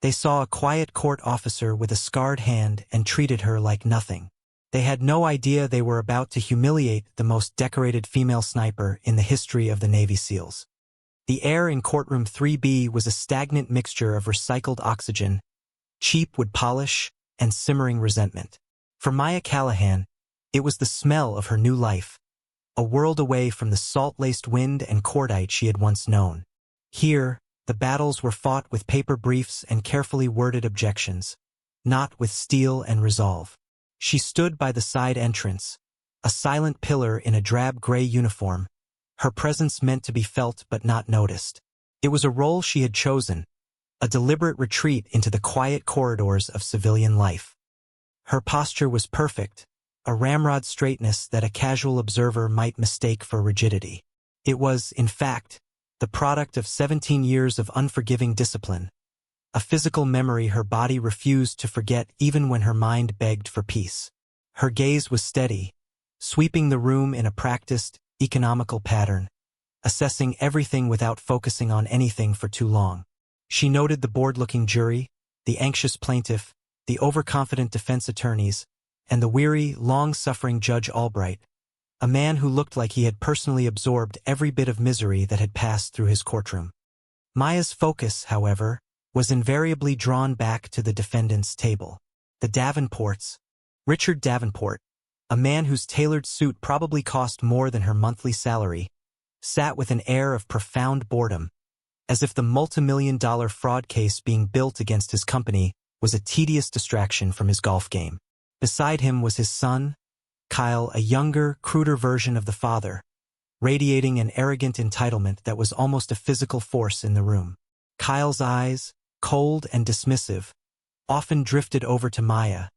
They saw a quiet court officer with a scarred hand and treated her like nothing. They had no idea they were about to humiliate the most decorated female sniper in the history of the Navy SEALs. The air in courtroom 3B was a stagnant mixture of recycled oxygen, cheap wood polish, and simmering resentment. For Maya Callahan, it was the smell of her new life, a world away from the salt-laced wind and cordite she had once known. Here, the battles were fought with paper briefs and carefully worded objections, not with steel and resolve. She stood by the side entrance, a silent pillar in a drab gray uniform, her presence meant to be felt but not noticed. It was a role she had chosen, a deliberate retreat into the quiet corridors of civilian life. Her posture was perfect, a ramrod straightness that a casual observer might mistake for rigidity. It was, in fact, the product of 17 years of unforgiving discipline, a physical memory her body refused to forget even when her mind begged for peace. Her gaze was steady, sweeping the room in a practiced, economical pattern, assessing everything without focusing on anything for too long. She noted the bored-looking jury, the anxious plaintiff, the overconfident defense attorneys, and the weary, long-suffering Judge Albright, a man who looked like he had personally absorbed every bit of misery that had passed through his courtroom. Maya's focus, however, was invariably drawn back to the defendant's table. The Davenports, Richard Davenport, a man whose tailored suit probably cost more than her monthly salary, sat with an air of profound boredom, as if the multimillion-dollar fraud case being built against his company was a tedious distraction from his golf game. Beside him was his son, Kyle, a younger, cruder version of the father, radiating an arrogant entitlement that was almost a physical force in the room. Kyle's eyes, cold and dismissive, often drifted over to Maya,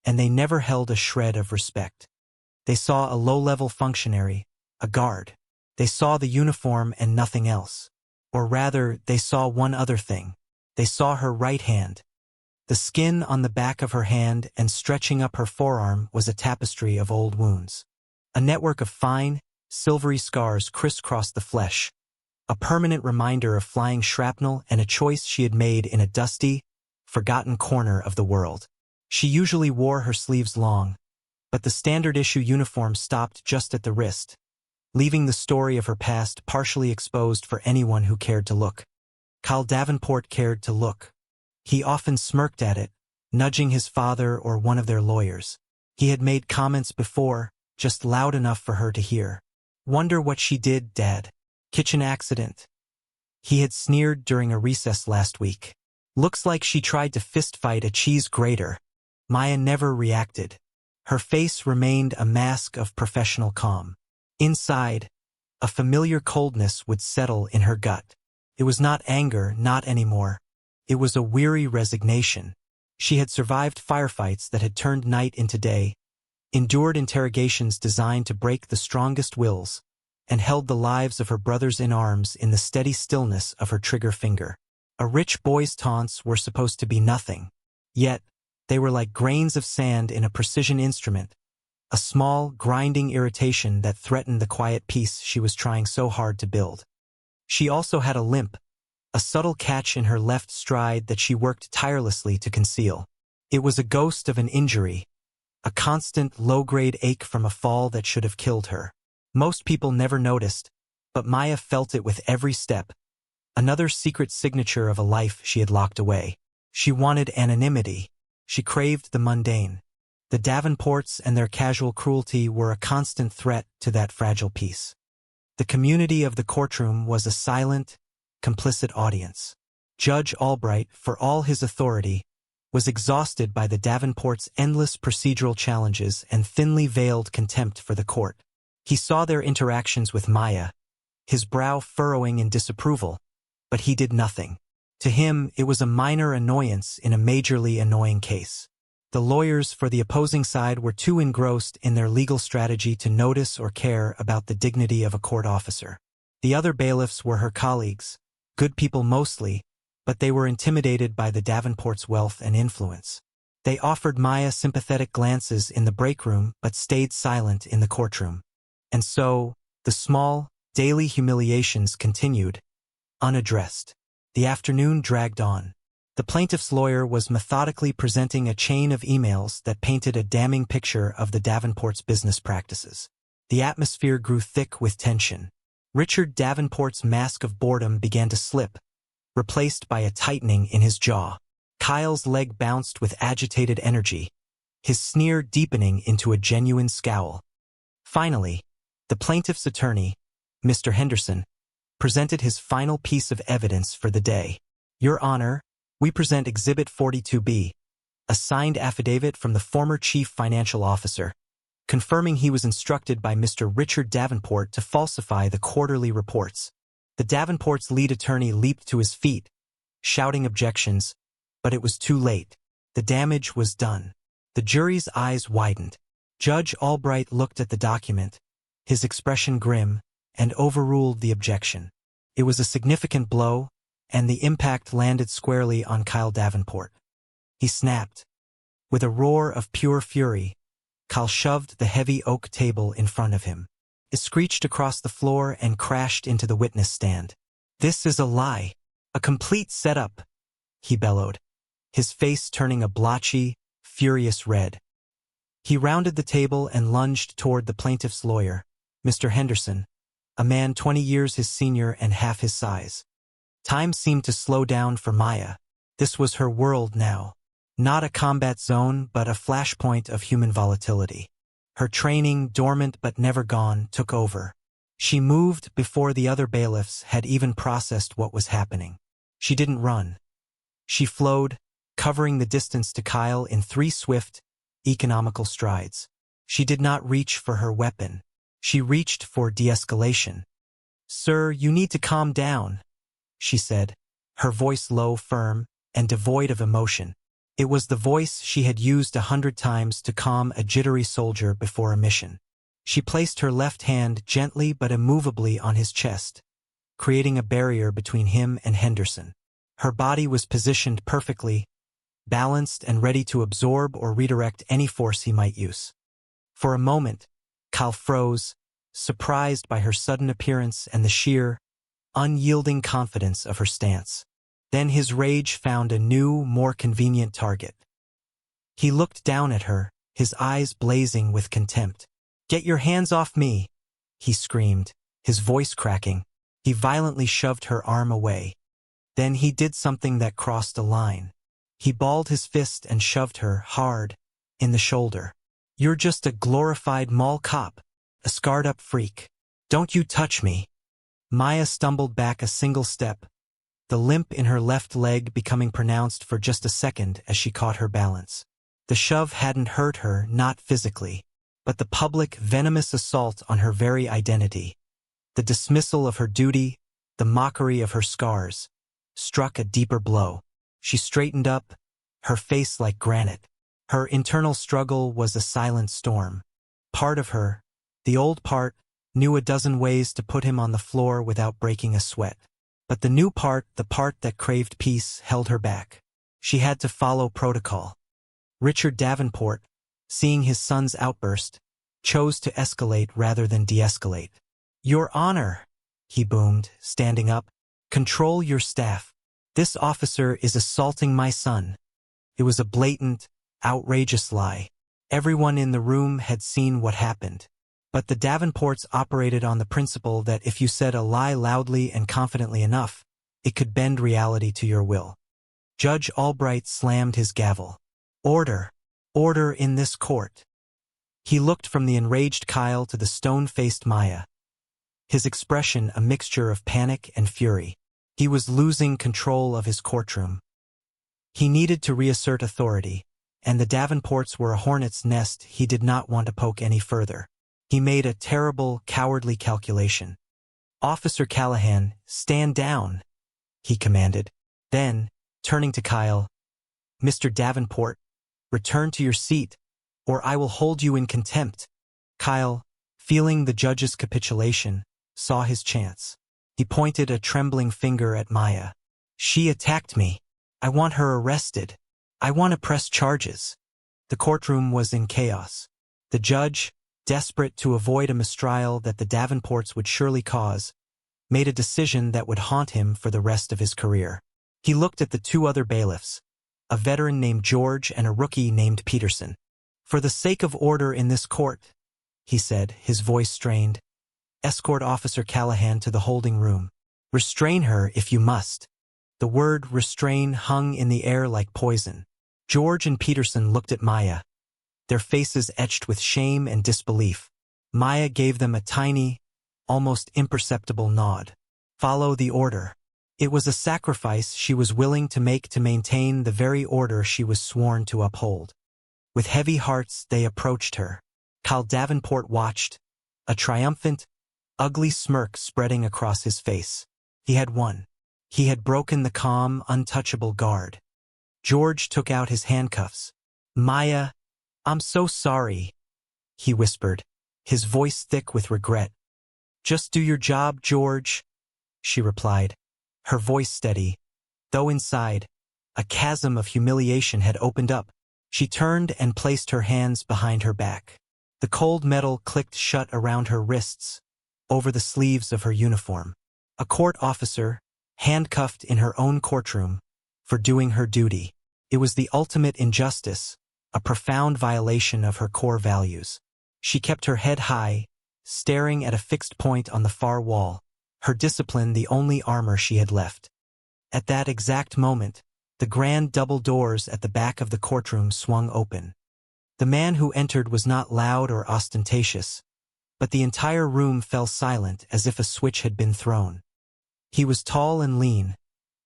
and they never held a shred of respect. They saw a low-level functionary, a guard. They saw the uniform and nothing else. Or rather, they saw one other thing. They saw her right hand. The skin on the back of her hand and stretching up her forearm was a tapestry of old wounds. A network of fine, silvery scars crisscrossed the flesh, a permanent reminder of flying shrapnel and a choice she had made in a dusty, forgotten corner of the world. She usually wore her sleeves long, but the standard-issue uniform stopped just at the wrist, leaving the story of her past partially exposed for anyone who cared to look. Kyle Davenport cared to look. He often smirked at it, nudging his father or one of their lawyers. He had made comments before, just loud enough for her to hear. "Wonder what she did, Dad. Kitchen accident." He had sneered during a recess last week. "Looks like she tried to fistfight a cheese grater." Maya never reacted. Her face remained a mask of professional calm. Inside, a familiar coldness would settle in her gut. It was not anger, not anymore. It was a weary resignation. She had survived firefights that had turned night into day, endured interrogations designed to break the strongest wills, and held the lives of her brothers in arms in the steady stillness of her trigger finger. A rich boy's taunts were supposed to be nothing, yet they were like grains of sand in a precision instrument, a small, grinding irritation that threatened the quiet peace she was trying so hard to build. She also had a limp, a subtle catch in her left stride that she worked tirelessly to conceal. It was a ghost of an injury, a constant low-grade ache from a fall that should have killed her. Most people never noticed, but Maya felt it with every step, another secret signature of a life she had locked away. She wanted anonymity. She craved the mundane. The Davenports and their casual cruelty were a constant threat to that fragile peace. The community of the courtroom was a silent, complicit audience. Judge Albright, for all his authority, was exhausted by the Davenports' endless procedural challenges and thinly veiled contempt for the court. He saw their interactions with Maya, his brow furrowing in disapproval, but he did nothing. To him, it was a minor annoyance in a majorly annoying case. The lawyers for the opposing side were too engrossed in their legal strategy to notice or care about the dignity of a court officer. The other bailiffs were her colleagues, good people mostly, but they were intimidated by the Davenports' wealth and influence. They offered Maya sympathetic glances in the break room but stayed silent in the courtroom. And so, the small, daily humiliations continued, unaddressed. The afternoon dragged on. The plaintiff's lawyer was methodically presenting a chain of emails that painted a damning picture of the Davenports' business practices. The atmosphere grew thick with tension. Richard Davenport's mask of boredom began to slip, replaced by a tightening in his jaw. Kyle's leg bounced with agitated energy, his sneer deepening into a genuine scowl. Finally, the plaintiff's attorney, Mr. Henderson, presented his final piece of evidence for the day. Your Honor, we present Exhibit 42B, a signed affidavit from the former chief financial officer, confirming he was instructed by Mr. Richard Davenport to falsify the quarterly reports. The Davenport's lead attorney leaped to his feet, shouting objections, but it was too late. The damage was done. The jury's eyes widened. Judge Albright looked at the document, his expression grim, and overruled the objection. It was a significant blow, and the impact landed squarely on Kyle Davenport. He snapped. With a roar of pure fury, Kyle shoved the heavy oak table in front of him. It screeched across the floor and crashed into the witness stand. This is a lie. A complete setup, he bellowed, his face turning a blotchy, furious red. He rounded the table and lunged toward the plaintiff's lawyer, Mr. Henderson, a man 20 years his senior and half his size. Time seemed to slow down for Maya. This was her world now. Not a combat zone, but a flashpoint of human volatility. Her training, dormant but never gone, took over. She moved before the other bailiffs had even processed what was happening. She didn't run. She flowed, covering the distance to Kyle in 3 swift, economical strides. She did not reach for her weapon. She reached for de-escalation. "Sir, you need to calm down," she said, her voice low, firm, and devoid of emotion. It was the voice she had used 100 times to calm a jittery soldier before a mission. She placed her left hand gently but immovably on his chest, creating a barrier between him and Henderson. Her body was positioned perfectly, balanced and ready to absorb or redirect any force he might use. For a moment, Kyle froze, surprised by her sudden appearance and the sheer, unyielding confidence of her stance. Then his rage found a new, more convenient target. He looked down at her, his eyes blazing with contempt. "Get your hands off me," he screamed, his voice cracking. He violently shoved her arm away. Then he did something that crossed a line. He balled his fist and shoved her, hard, in the shoulder. "You're just a glorified mall cop, a scarred-up freak. Don't you touch me." Maya stumbled back a single step, the limp in her left leg becoming pronounced for just a second as she caught her balance. The shove hadn't hurt her, not physically, but the public, venomous assault on her very identity, the dismissal of her duty, the mockery of her scars, struck a deeper blow. She straightened up, her face like granite. Her internal struggle was a silent storm. Part of her, the old part, knew a dozen ways to put him on the floor without breaking a sweat. But the new part, the part that craved peace, held her back. She had to follow protocol. Richard Davenport, seeing his son's outburst, chose to escalate rather than de-escalate. "Your Honor," he boomed, standing up, "control your staff. This officer is assaulting my son." It was a blatant, outrageous lie. Everyone in the room had seen what happened. But the Davenports operated on the principle that if you said a lie loudly and confidently enough, it could bend reality to your will. Judge Albright slammed his gavel. "Order! Order in this court!" He looked from the enraged Kyle to the stone-faced Maya, his expression a mixture of panic and fury. He was losing control of his courtroom. He needed to reassert authority, and the Davenports were a hornet's nest he did not want to poke any further. He made a terrible, cowardly calculation. "Officer Callahan, stand down," he commanded. Then, turning to Kyle, "Mr. Davenport, return to your seat, or I will hold you in contempt." Kyle, feeling the judge's capitulation, saw his chance. He pointed a trembling finger at Maya. "She attacked me. I want her arrested. I want to press charges." The courtroom was in chaos. The judge, desperate to avoid a mistrial that the Davenports would surely cause, made a decision that would haunt him for the rest of his career. He looked at the two other bailiffs, a veteran named George and a rookie named Peterson. "For the sake of order in this court," he said, his voice strained, "escort Officer Callahan to the holding room. Restrain her if you must." The word restrain hung in the air like poison. George and Peterson looked at Maya, their faces etched with shame and disbelief. Maya gave them a tiny, almost imperceptible nod. Follow the order. It was a sacrifice she was willing to make to maintain the very order she was sworn to uphold. With heavy hearts they approached her. Cal Davenport watched, a triumphant, ugly smirk spreading across his face. He had won. He had broken the calm, untouchable guard. George took out his handcuffs. "Maya, I'm so sorry," he whispered, his voice thick with regret. "Just do your job, George," she replied, her voice steady, though inside, a chasm of humiliation had opened up. She turned and placed her hands behind her back. The cold metal clicked shut around her wrists, over the sleeves of her uniform. A court officer, handcuffed in her own courtroom, for doing her duty. It was the ultimate injustice, a profound violation of her core values. She kept her head high, staring at a fixed point on the far wall, her discipline the only armor she had left. At that exact moment, the grand double doors at the back of the courtroom swung open. The man who entered was not loud or ostentatious, but the entire room fell silent as if a switch had been thrown. He was tall and lean,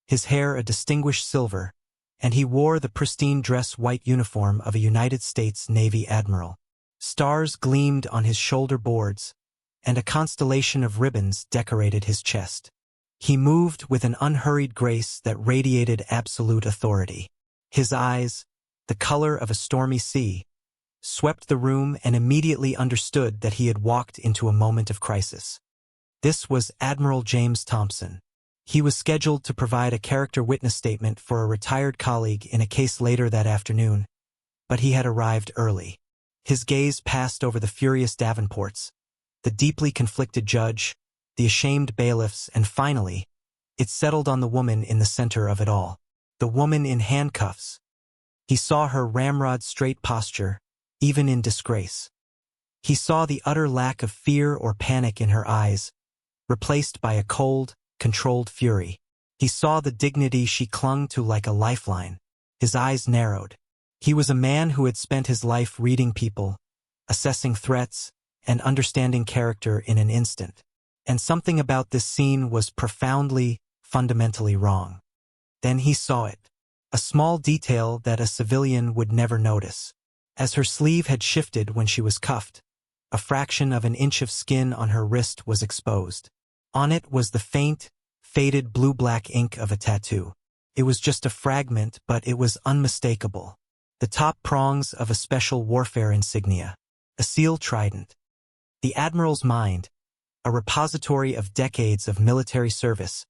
his hair a distinguished silver, and he wore the pristine dress-white uniform of a United States Navy Admiral. Stars gleamed on his shoulder boards, and a constellation of ribbons decorated his chest. He moved with an unhurried grace that radiated absolute authority. His eyes, the color of a stormy sea, swept the room and immediately understood that he had walked into a moment of crisis. This was Admiral James Thompson. He was scheduled to provide a character witness statement for a retired colleague in a case later that afternoon, but he had arrived early. His gaze passed over the furious Davenports, the deeply conflicted judge, the ashamed bailiffs, and finally, it settled on the woman in the center of it all. The woman in handcuffs. He saw her ramrod-straight posture, even in disgrace. He saw the utter lack of fear or panic in her eyes, replaced by a cold, controlled fury. He saw the dignity she clung to like a lifeline. His eyes narrowed. He was a man who had spent his life reading people, assessing threats, and understanding character in an instant. And something about this scene was profoundly, fundamentally wrong. Then he saw it. A small detail that a civilian would never notice. As her sleeve had shifted when she was cuffed, a fraction of an inch of skin on her wrist was exposed. On it was the faint, faded blue-black ink of a tattoo. It was just a fragment, but it was unmistakable. The top prongs of a special warfare insignia. A seal trident. The Admiral's mind, a repository of decades of military service,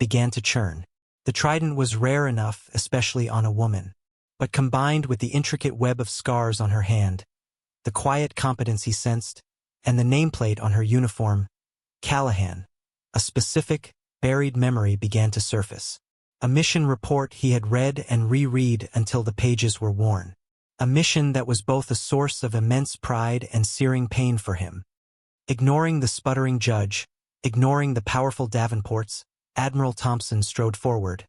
began to churn. The trident was rare enough, especially on a woman, but combined with the intricate web of scars on her hand, the quiet competence he sensed, and the nameplate on her uniform, Callahan, a specific, buried memory began to surface. A mission report he had read and reread until the pages were worn. A mission that was both a source of immense pride and searing pain for him. Ignoring the sputtering judge, ignoring the powerful Davenports, Admiral Thompson strode forward,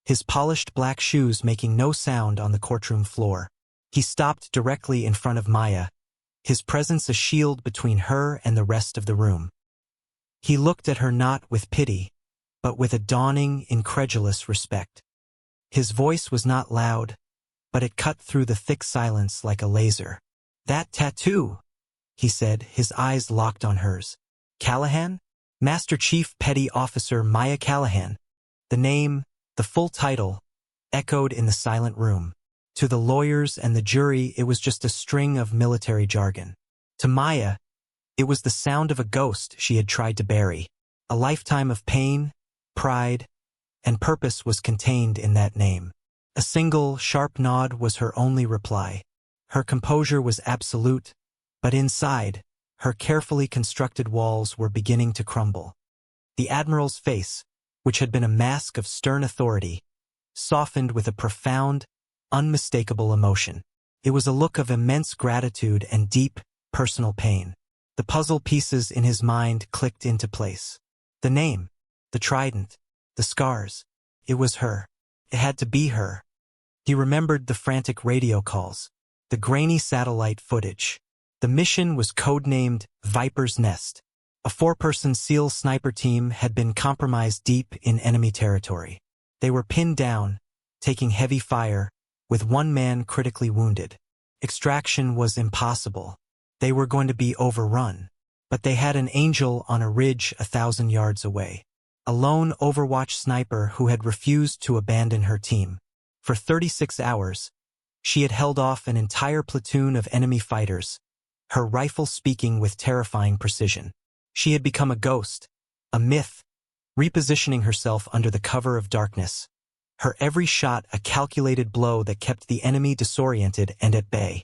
his polished black shoes making no sound on the courtroom floor. He stopped directly in front of Maya, his presence a shield between her and the rest of the room. He looked at her not with pity, but with a dawning, incredulous respect. His voice was not loud, but it cut through the thick silence like a laser. "That tattoo," he said, his eyes locked on hers. "Callahan? Master Chief Petty Officer Maya Callahan." The name, the full title, echoed in the silent room. To the lawyers and the jury, it was just a string of military jargon. To Maya, it was the sound of a ghost she had tried to bury. A lifetime of pain, pride, and purpose was contained in that name. A single, sharp nod was her only reply. Her composure was absolute, but inside, her carefully constructed walls were beginning to crumble. The Admiral's face, which had been a mask of stern authority, softened with a profound, unmistakable emotion. It was a look of immense gratitude and deep, personal pain. The puzzle pieces in his mind clicked into place. The name, the trident, the scars. It was her. It had to be her. He remembered the frantic radio calls, the grainy satellite footage. The mission was codenamed Viper's Nest. A 4-person SEAL sniper team had been compromised deep in enemy territory. They were pinned down, taking heavy fire, with one man critically wounded. Extraction was impossible. They were going to be overrun. But they had an angel on a ridge 1,000 yards away. A lone Overwatch sniper who had refused to abandon her team. For 36 hours, she had held off an entire platoon of enemy fighters, her rifle speaking with terrifying precision. She had become a ghost, a myth, repositioning herself under the cover of darkness. Her every shot a calculated blow that kept the enemy disoriented and at bay.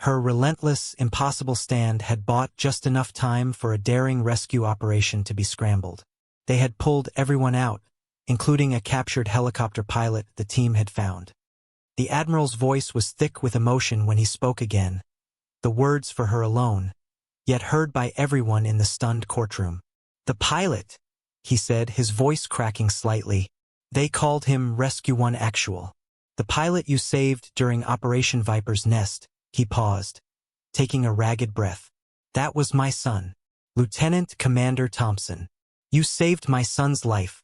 Her relentless, impossible stand had bought just enough time for a daring rescue operation to be scrambled. They had pulled everyone out, including a captured helicopter pilot the team had found. The Admiral's voice was thick with emotion when he spoke again, the words for her alone, yet heard by everyone in the stunned courtroom. "The pilot," he said, his voice cracking slightly. "They called him Rescue 1 Actual. The pilot you saved during Operation Viper's Nest." He paused, taking a ragged breath. "That was my son, Lieutenant Commander Thompson. You saved my son's life."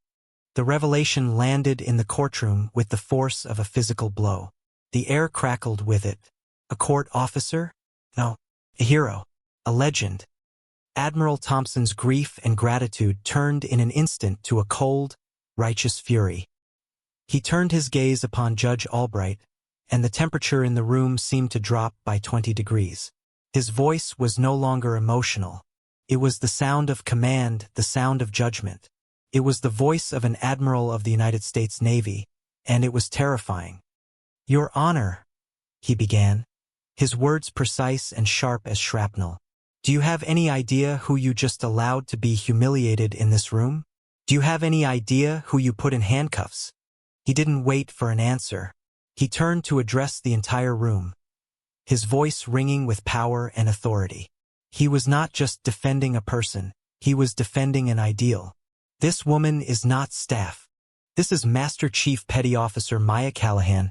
The revelation landed in the courtroom with the force of a physical blow. The air crackled with it. A court officer? No, a hero, a legend. Admiral Thompson's grief and gratitude turned in an instant to a cold, righteous fury. He turned his gaze upon Judge Albright, and the temperature in the room seemed to drop by 20 degrees. His voice was no longer emotional. It was the sound of command, the sound of judgment. It was the voice of an admiral of the United States Navy, and it was terrifying. "Your Honor," he began, his words precise and sharp as shrapnel. "Do you have any idea who you just allowed to be humiliated in this room? Do you have any idea who you put in handcuffs?" He didn't wait for an answer. He turned to address the entire room, his voice ringing with power and authority. He was not just defending a person, he was defending an ideal. "This woman is not staff. This is Master Chief Petty Officer Maya Callahan,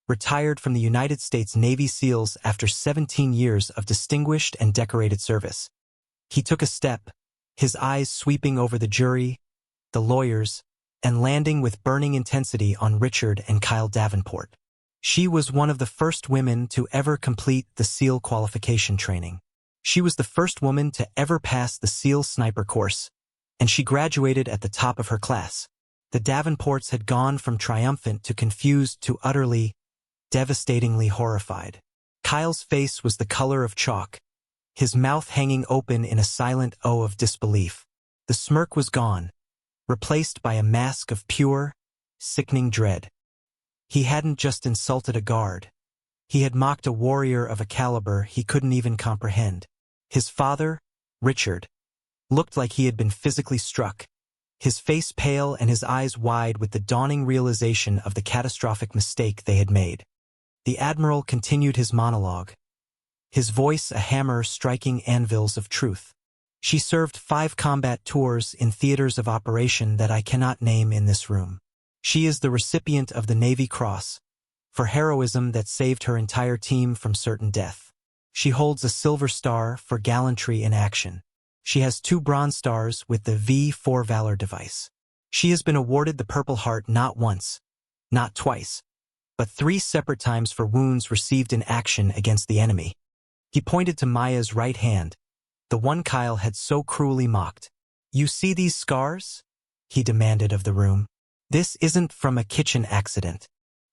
retired from the United States Navy SEALs after 17 years of distinguished and decorated service." He took a step, his eyes sweeping over the jury, the lawyers, and landing with burning intensity on Richard and Kyle Davenport. She was one of the first women to ever complete the SEAL qualification training. She was the first woman to ever pass the SEAL sniper course, and she graduated at the top of her class. The Davenports had gone from triumphant to confused to utterly, devastatingly horrified. Kyle's face was the color of chalk, his mouth hanging open in a silent O of disbelief. The smirk was gone, replaced by a mask of pure, sickening dread. He hadn't just insulted a guard. He had mocked a warrior of a caliber he couldn't even comprehend. His father, Richard, looked like he had been physically struck, his face pale and his eyes wide with the dawning realization of the catastrophic mistake they had made. The Admiral continued his monologue, his voice a hammer striking anvils of truth. "She served 5 combat tours in theaters of operation that I cannot name in this room. She is the recipient of the Navy Cross for heroism that saved her entire team from certain death. She holds a Silver Star for gallantry in action. She has 2 Bronze Stars with the V4 Valor device. She has been awarded the Purple Heart not once, not twice, but 3 separate times for wounds received in action against the enemy." He pointed to Maya's right hand, the one Kyle had so cruelly mocked. "You see these scars?" he demanded of the room. "This isn't from a kitchen accident.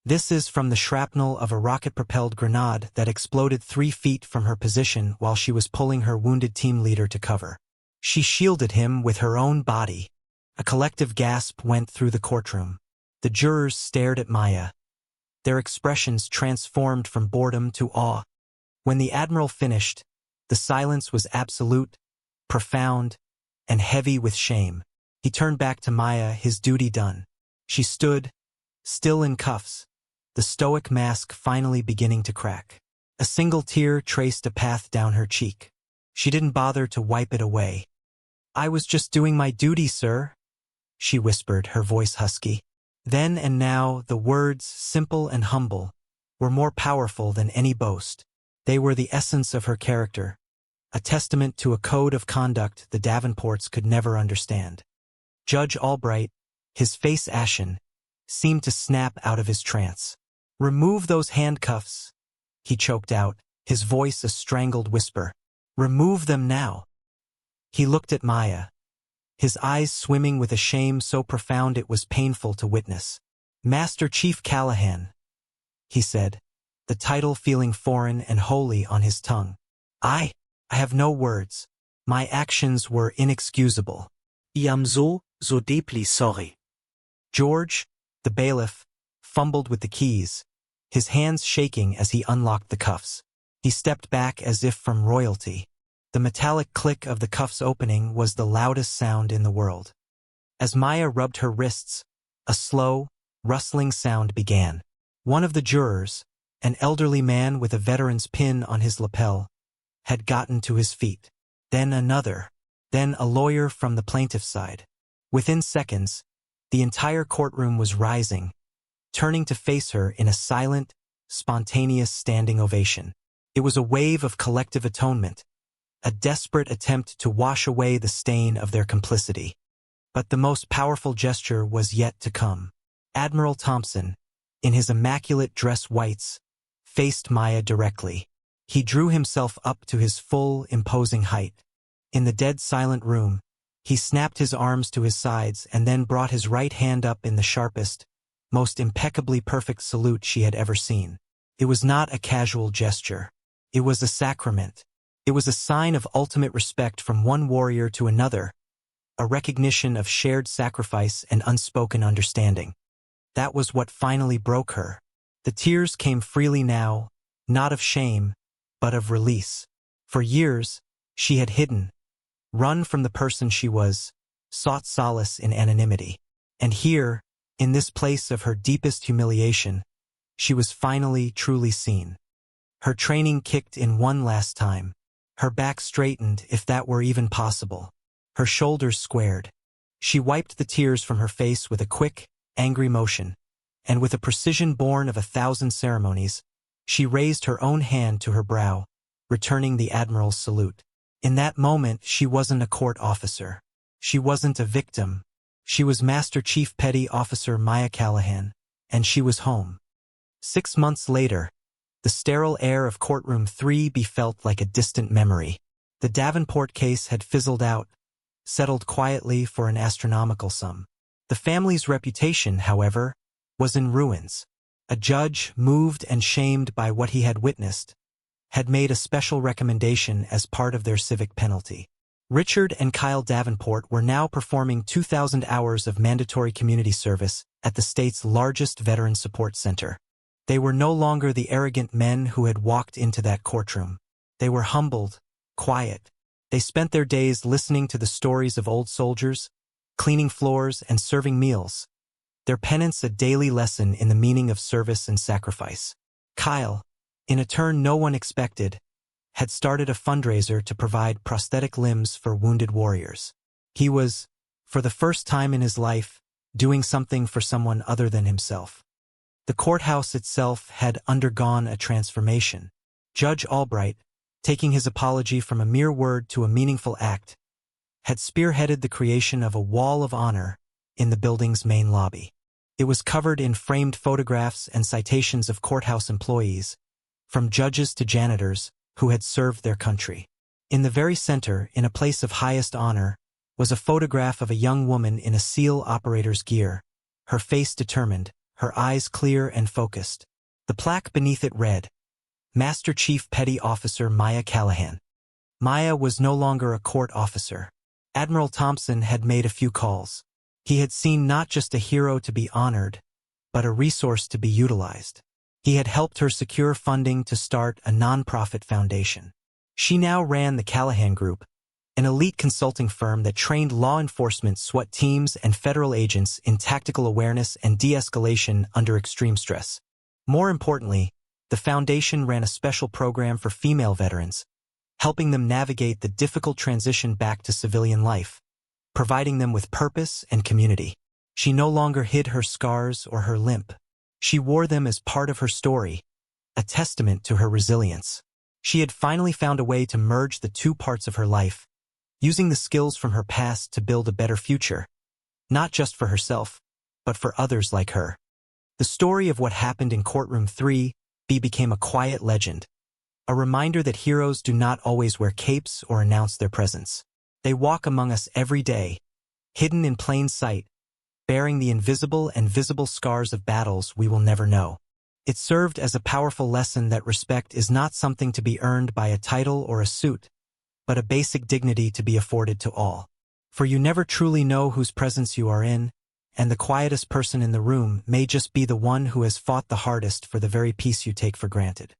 This is from the shrapnel of a rocket-propelled grenade that exploded 3 feet from her position while she was pulling her wounded team leader to cover. She shielded him with her own body." A collective gasp went through the courtroom. The jurors stared at Maya, their expressions transformed from boredom to awe. When the Admiral finished, the silence was absolute, profound, and heavy with shame. He turned back to Maya, his duty done. She stood, Still in cuffs, the stoic mask finally beginning to crack. A single tear traced a path down her cheek. She didn't bother to wipe it away. "I was just doing my duty, sir," she whispered, her voice husky. Then and now, the words, simple and humble, were more powerful than any boast. They were the essence of her character, a testament to a code of conduct the Davenports could never understand. Judge Albright, his face ashen, seemed to snap out of his trance. "Remove those handcuffs," he choked out, his voice a strangled whisper. "Remove them now." He looked at Maya, his eyes swimming with a shame so profound it was painful to witness. "Master Chief Callahan," he said, the title feeling foreign and wholly on his tongue. I have no words. My actions were inexcusable. I am so deeply sorry." George, the bailiff, fumbled with the keys, his hands shaking as he unlocked the cuffs. He stepped back as if from royalty. The metallic click of the cuffs opening was the loudest sound in the world. As Maya rubbed her wrists, a slow, rustling sound began. One of the jurors, an elderly man with a veteran's pin on his lapel, had gotten to his feet. Then another. Then a lawyer from the plaintiff's side. Within seconds, the entire courtroom was rising, turning to face her in a silent, spontaneous standing ovation. It was a wave of collective atonement, a desperate attempt to wash away the stain of their complicity. But the most powerful gesture was yet to come. Admiral Thompson, in his immaculate dress whites, faced Maya directly. He drew himself up to his full, imposing height. In the dead silent room, he snapped his arms to his sides and then brought his right hand up in the sharpest, most impeccably perfect salute she had ever seen. It was not a casual gesture. It was a sacrament. It was a sign of ultimate respect from one warrior to another, a recognition of shared sacrifice and unspoken understanding. That was what finally broke her. The tears came freely now, not of shame, but of release. For years, she had hidden, run from the person she was, sought solace in anonymity. And here, in this place of her deepest humiliation, she was finally truly seen. Her training kicked in one last time. Her back straightened, if that were even possible. Her shoulders squared. She wiped the tears from her face with a quick, angry motion, and with a precision born of 1,000 ceremonies, she raised her own hand to her brow, returning the Admiral's salute. In that moment, she wasn't a court officer. She wasn't a victim. She was Master Chief Petty Officer Maya Callahan, and she was home. 6 months later, the sterile air of courtroom 3B felt like a distant memory. The Davenport case had fizzled out, settled quietly for an astronomical sum. The family's reputation, however, was in ruins. A judge, moved and shamed by what he had witnessed, had made a special recommendation as part of their civic penalty. Richard and Kyle Davenport were now performing 2,000 hours of mandatory community service at the state's largest veteran support center. They were no longer the arrogant men who had walked into that courtroom. They were humbled, quiet. They spent their days listening to the stories of old soldiers, cleaning floors and serving meals, their penance a daily lesson in the meaning of service and sacrifice. Kyle, in a turn no one expected, had started a fundraiser to provide prosthetic limbs for wounded warriors. He was, for the first time in his life, doing something for someone other than himself. The courthouse itself had undergone a transformation. Judge Albright, taking his apology from a mere word to a meaningful act, had spearheaded the creation of a wall of honor in the building's main lobby. It was covered in framed photographs and citations of courthouse employees, from judges to janitors, who had served their country. In the very center, in a place of highest honor, was a photograph of a young woman in a SEAL operator's gear, her face determined, her eyes clear and focused. The plaque beneath it read, Master Chief Petty Officer Maya Callahan. Maya was no longer a court officer. Admiral Thompson had made a few calls. He had seen not just a hero to be honored, but a resource to be utilized. He had helped her secure funding to start a nonprofit foundation. She now ran the Callahan Group, an elite consulting firm that trained law enforcement SWAT teams and federal agents in tactical awareness and de-escalation under extreme stress. More importantly, the foundation ran a special program for female veterans, helping them navigate the difficult transition back to civilian life, providing them with purpose and community. She no longer hid her scars or her limp. She wore them as part of her story, a testament to her resilience. She had finally found a way to merge the two parts of her life, using the skills from her past to build a better future, not just for herself, but for others like her. The story of what happened in Courtroom 3B became a quiet legend, a reminder that heroes do not always wear capes or announce their presence. They walk among us every day, hidden in plain sight, bearing the invisible and visible scars of battles we will never know. It served as a powerful lesson that respect is not something to be earned by a title or a suit, but a basic dignity to be afforded to all. For you never truly know whose presence you are in, and the quietest person in the room may just be the one who has fought the hardest for the very peace you take for granted.